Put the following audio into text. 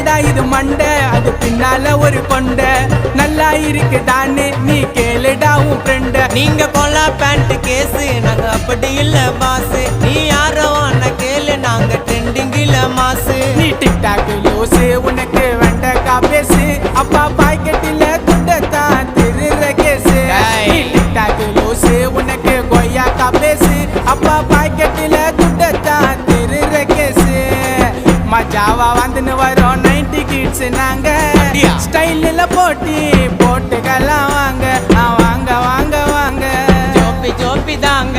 என்னடா இது மண்டை அது பின்னால ஒரு கொண்ட நல்லா இருக்குதான்னு நீ கேளுடா உன் ஃப்ரெண்ட. நீங்க கொலா பேண்ட் கேஸு நாங்க அப்படி இல்ல பாசு. நீ யாரோ அண்ணா கேளு நாங்க ட்ரெண்டிங்கில மாசு. நீ டிக்டாக் லூசு உனக்கு வெண்டக்கா பேசு அப்பா பாக்கெட்டில துண்டத்தான் திருற கேசு. நீ டிக்டாக் லூசு உனக்கு கொய்யாக்கா பேசு அப்பா பாக்கெட்டில துண்டத்தான் திருற கேசு. மஜாவா வந்துன்னு வரோம் 90 கிட்ஸ் நாங்க ஸ்டைல்ல போட்டுக்கலாம் வாங்க வாங்க வாங்க வாங்க ஜோப்பி ஜோப்பி தாங்க.